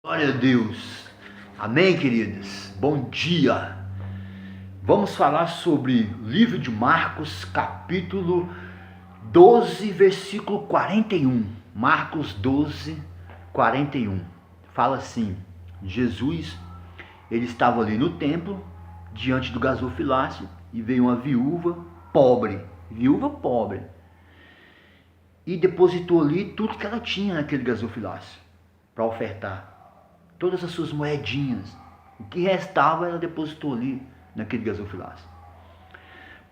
Glória a Deus. Amém, queridos? Bom dia. Vamos falar sobre o livro de Marcos, capítulo 12, versículo 41. Marcos 12, 41. Fala assim: Jesus, ele estava ali no templo, diante do gasofilácio, e veio uma viúva pobre, e depositou ali tudo que ela tinha naquele gasofilácio para ofertar. Todas as suas moedinhas, o que restava ela depositou ali naquele gasofilácio.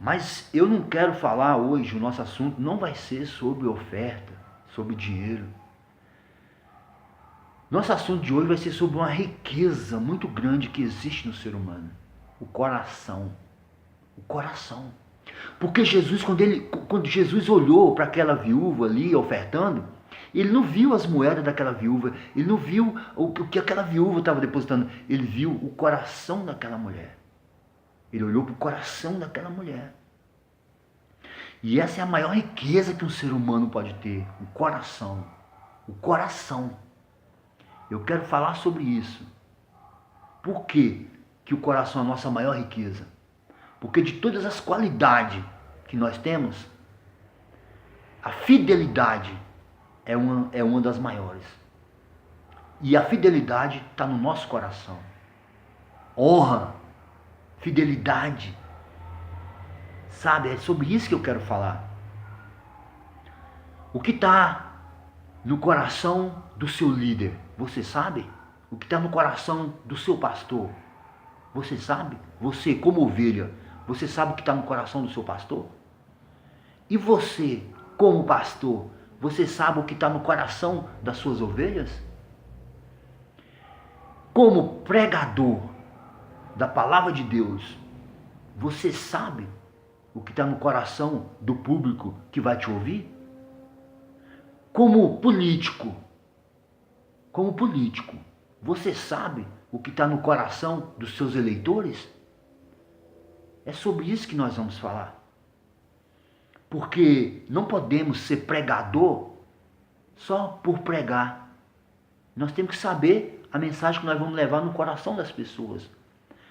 Mas eu não quero falar hoje, o nosso assunto não vai ser sobre oferta, sobre dinheiro. Nosso assunto de hoje vai ser sobre uma riqueza muito grande que existe no ser humano: o coração. O coração. Porque Jesus, quando Jesus olhou para aquela viúva ali ofertando, ele não viu as moedas daquela viúva, ele não viu o que aquela viúva estava depositando, ele viu o coração daquela mulher. Ele olhou para o coração daquela mulher. E essa é a maior riqueza que um ser humano pode ter: o coração. O coração. Eu quero falar sobre isso. Por que o coração é a nossa maior riqueza? Porque de todas as qualidades que nós temos, a fidelidade é uma das maiores. E a fidelidade está no nosso coração. Honra, fidelidade. Sabe, é sobre isso que eu quero falar. O que está no coração do seu líder, você sabe? O que está no coração do seu pastor, você sabe? Você, como ovelha, você sabe o que está no coração do seu pastor? E você, como pastor, você sabe o que está no coração das suas ovelhas? Como pregador da palavra de Deus, você sabe o que está no coração do público que vai te ouvir? Como político, você sabe o que está no coração dos seus eleitores? É sobre isso que nós vamos falar. Porque não podemos ser pregador só por pregar. Nós temos que saber a mensagem que nós vamos levar no coração das pessoas.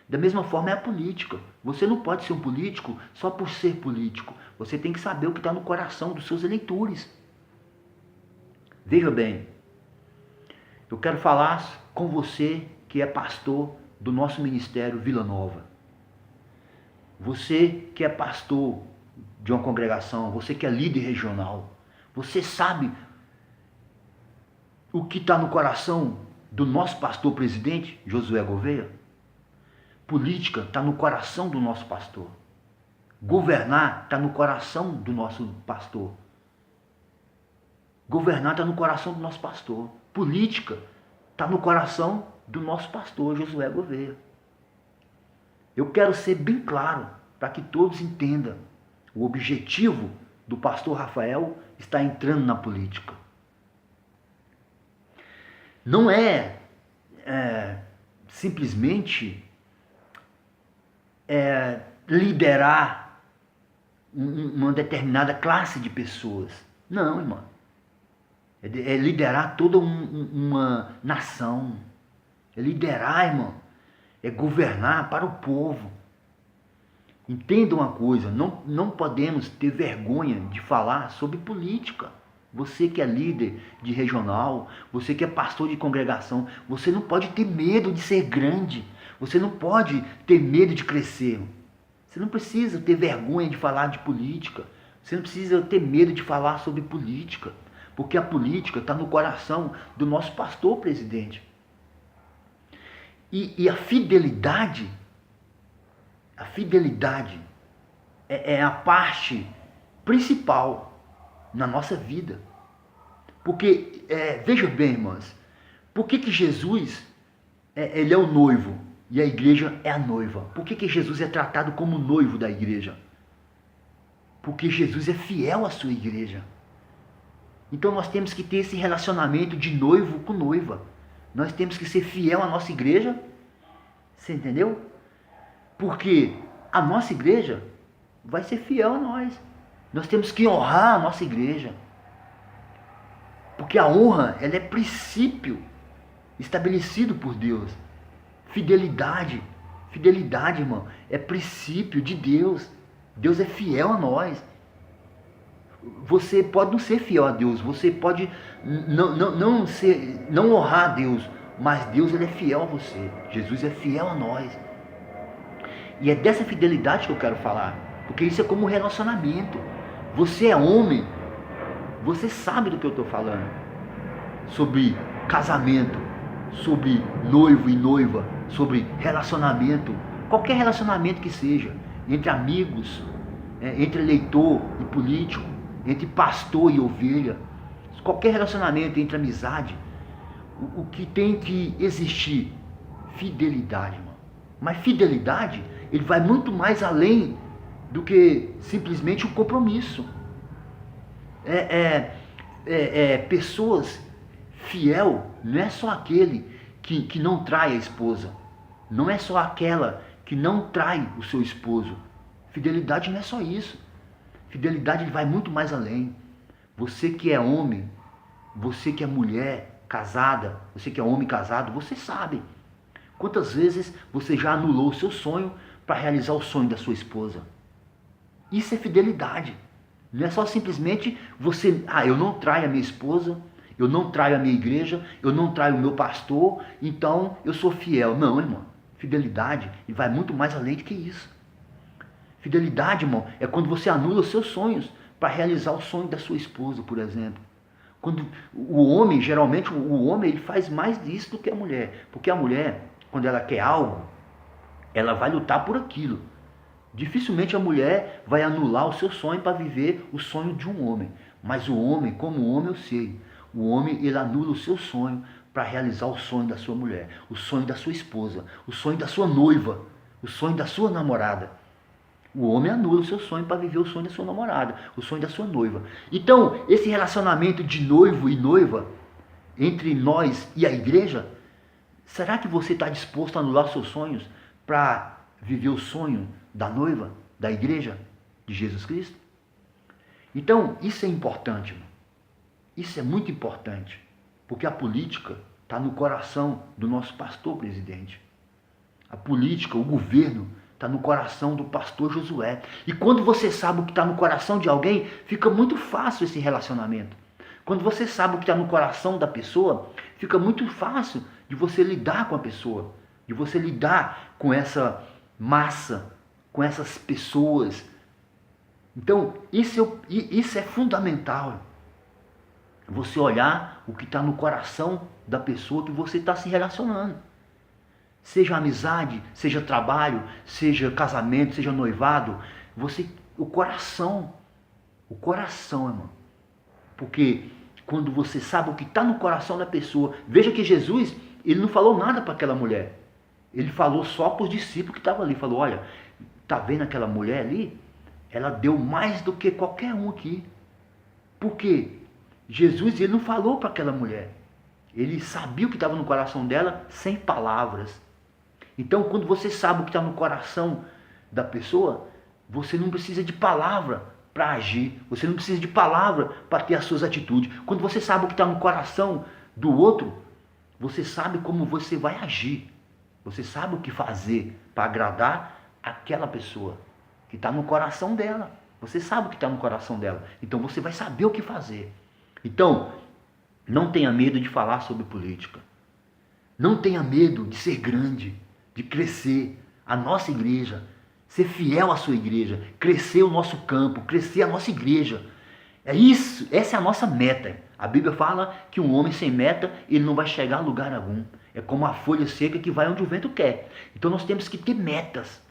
Da mesma forma é a política. Você não pode ser um político só por ser político. Você tem que saber o que está no coração dos seus eleitores. Veja bem, eu quero falar com você que é pastor do nosso ministério Vila Nova. Você que é pastor de uma congregação, você que é líder regional, você sabe o que está no coração do nosso pastor presidente, Josué Gouveia? Política está no coração do nosso pastor. Governar está no coração do nosso pastor. Governar está no coração do nosso pastor. Política está no coração do nosso pastor, Josué Gouveia. Eu quero ser bem claro para que todos entendam. O objetivo do pastor Rafael está entrando na política. Não é simplesmente liderar uma determinada classe de pessoas. Não, irmão. É liderar toda uma nação. É liderar, irmão. É governar para o povo. Entenda uma coisa, não podemos ter vergonha de falar sobre política. Você que é líder de regional, você que é pastor de congregação, você não pode ter medo de ser grande. Você não pode ter medo de crescer. Você não precisa ter vergonha de falar de política. Você não precisa ter medo de falar sobre política. Porque a política está no coração do nosso pastor presidente. E a fidelidade é a parte principal na nossa vida. Porque, veja bem, irmãs, por que Jesus ele é o noivo e a igreja é a noiva? Por que Jesus é tratado como noivo da igreja? Porque Jesus é fiel à sua igreja. Então nós temos que ter esse relacionamento de noivo com noiva. Nós temos que ser fiel à nossa igreja. Você entendeu? Porque a nossa igreja vai ser fiel a nós. Nós temos que honrar a nossa igreja. Porque a honra, ela é princípio estabelecido por Deus. Fidelidade, fidelidade, irmão, é princípio de Deus. Deus é fiel a nós. Você pode não ser fiel a Deus, você pode não honrar a Deus, mas Deus, ele é fiel a você. Jesus é fiel a nós. E é dessa fidelidade que eu quero falar, porque isso é como um relacionamento. Você é homem, você sabe do que eu estou falando, sobre casamento, sobre noivo e noiva, sobre relacionamento, qualquer relacionamento que seja, entre amigos, entre eleitor e político, entre pastor e ovelha, qualquer relacionamento entre amizade, o que tem que existir? Fidelidade, irmão. Mas fidelidade, ele vai muito mais além do que simplesmente o compromisso. Pessoas fiel não é só aquele que não trai a esposa, não é só aquela que não trai o seu esposo. Fidelidade não é só isso. Fidelidade, ele vai muito mais além. Você que é homem, você que é mulher casada, você que é homem casado, você sabe quantas vezes você já anulou o seu sonho para realizar o sonho da sua esposa. Isso é fidelidade. Não é só simplesmente você, eu não traio a minha esposa, eu não traio a minha igreja, eu não traio o meu pastor, então eu sou fiel. Não, irmão. Fidelidade, e vai muito mais além do que isso. Fidelidade, irmão, é quando você anula os seus sonhos para realizar o sonho da sua esposa, por exemplo. Quando o homem, geralmente o homem, ele faz mais disso do que a mulher. Porque a mulher, quando ela quer algo, ela vai lutar por aquilo. Dificilmente a mulher vai anular o seu sonho para viver o sonho de um homem. Mas o homem, como homem, eu sei, o homem, ele anula o seu sonho para realizar o sonho da sua mulher, o sonho da sua esposa, o sonho da sua noiva, o sonho da sua namorada. O homem anula o seu sonho para viver o sonho da sua namorada, o sonho da sua noiva. Então, esse relacionamento de noivo e noiva, entre nós e a igreja, será que você está disposto a anular seus sonhos para viver o sonho da noiva, da igreja, de Jesus Cristo? Então, isso é importante, irmão. Isso é muito importante, porque a política está no coração do nosso pastor presidente. A política, o governo, está no coração do pastor Josué. E quando você sabe o que está no coração de alguém, fica muito fácil esse relacionamento. Quando você sabe o que está no coração da pessoa, fica muito fácil de você lidar com a pessoa, de você lidar com essa massa, com essas pessoas. Então, isso é fundamental. Você olhar o que está no coração da pessoa que você está se relacionando. Seja amizade, seja trabalho, seja casamento, seja noivado, o coração, irmão. Porque quando você sabe o que está no coração da pessoa, veja que Jesus, ele não falou nada para aquela mulher. Ele falou só para os discípulos que estavam ali. Falou, olha, tá vendo aquela mulher ali? Ela deu mais do que qualquer um aqui. Por quê? Jesus, ele não falou para aquela mulher. Ele sabia o que estava no coração dela sem palavras. Então, quando você sabe o que está no coração da pessoa, você não precisa de palavra para agir. Você não precisa de palavra para ter as suas atitudes. Quando você sabe o que está no coração do outro, você sabe como você vai agir. Você sabe o que fazer para agradar aquela pessoa que está no coração dela. Você sabe o que está no coração dela. Então, você vai saber o que fazer. Então, não tenha medo de falar sobre política. Não tenha medo de ser grande, de crescer a nossa igreja, ser fiel à sua igreja, crescer o nosso campo, crescer a nossa igreja. É isso, essa é a nossa meta. A Bíblia fala que um homem sem meta, ele não vai chegar a lugar algum. É como a folha seca que vai onde o vento quer. Então nós temos que ter metas.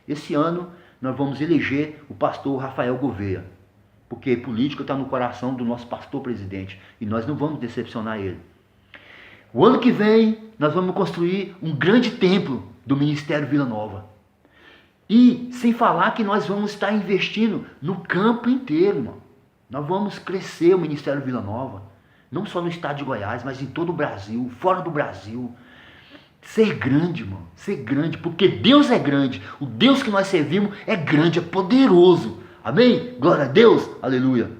Esse ano nós vamos eleger o pastor Rafael Gouveia, porque política está no coração do nosso pastor presidente e nós não vamos decepcionar ele. O ano que vem nós vamos construir um grande templo do Ministério Vila Nova. E sem falar que nós vamos estar investindo no campo inteiro, irmão. Nós vamos crescer o Ministério Vila Nova, não só no estado de Goiás, mas em todo o Brasil, fora do Brasil. Ser grande, irmão, ser grande, porque Deus é grande. O Deus que nós servimos é grande, é poderoso. Amém? Glória a Deus, aleluia.